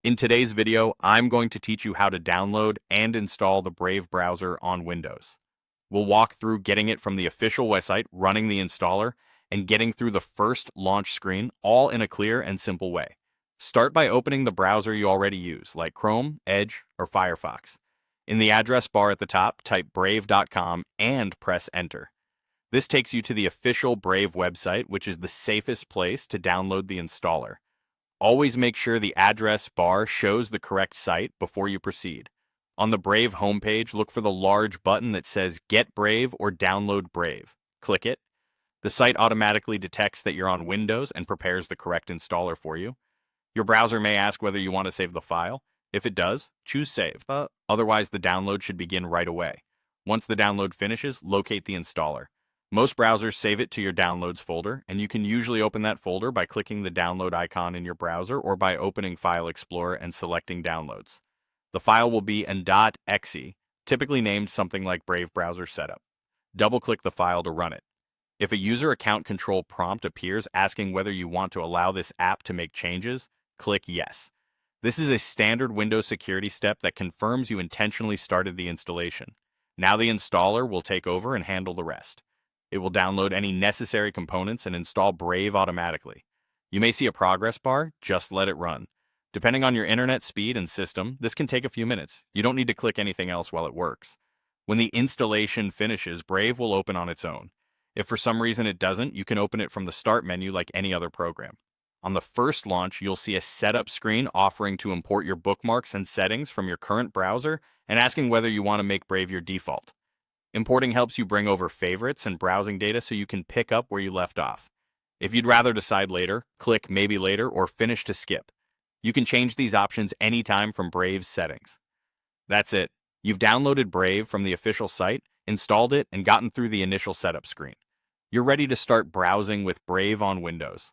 In today's video, I'm going to teach you how to download and install the Brave browser on Windows. We'll walk through getting it from the official website, running the installer, and getting through the first launch screen, all in a clear and simple way. Start by opening the browser you already use, like Chrome, Edge, or Firefox. In the address bar at the top, type brave.com and press enter. This takes you to the official Brave website, which is the safest place to download the installer. Always make sure the address bar shows the correct site before you proceed. On the Brave homepage, look for the large button that says Get Brave or Download Brave. Click it. The site automatically detects that you're on Windows and prepares the correct installer for you. Your browser may ask whether you want to save the file. If it does, choose Save. Otherwise, the download should begin right away. Once the download finishes, locate the installer. Most browsers save it to your Downloads folder, and you can usually open that folder by clicking the download icon in your browser or by opening File Explorer and selecting Downloads. The file will be in .exe, typically named something like Brave Browser Setup. Double-click the file to run it. If a user account control prompt appears asking whether you want to allow this app to make changes, click Yes. This is a standard Windows security step that confirms you intentionally started the installation. Now the installer will take over and handle the rest. It will download any necessary components and install Brave automatically. You may see a progress bar, just let it run. Depending on your internet speed and system, this can take a few minutes. You don't need to click anything else while it works. When the installation finishes, Brave will open on its own. If for some reason it doesn't, you can open it from the Start menu like any other program. On the first launch, you'll see a setup screen offering to import your bookmarks and settings from your current browser and asking whether you want to make Brave your default. Importing helps you bring over favorites and browsing data so you can pick up where you left off. If you'd rather decide later, click Maybe Later or Finish to skip. You can change these options anytime from Brave's settings. That's it. You've downloaded Brave from the official site, installed it, and gotten through the initial setup screen. You're ready to start browsing with Brave on Windows.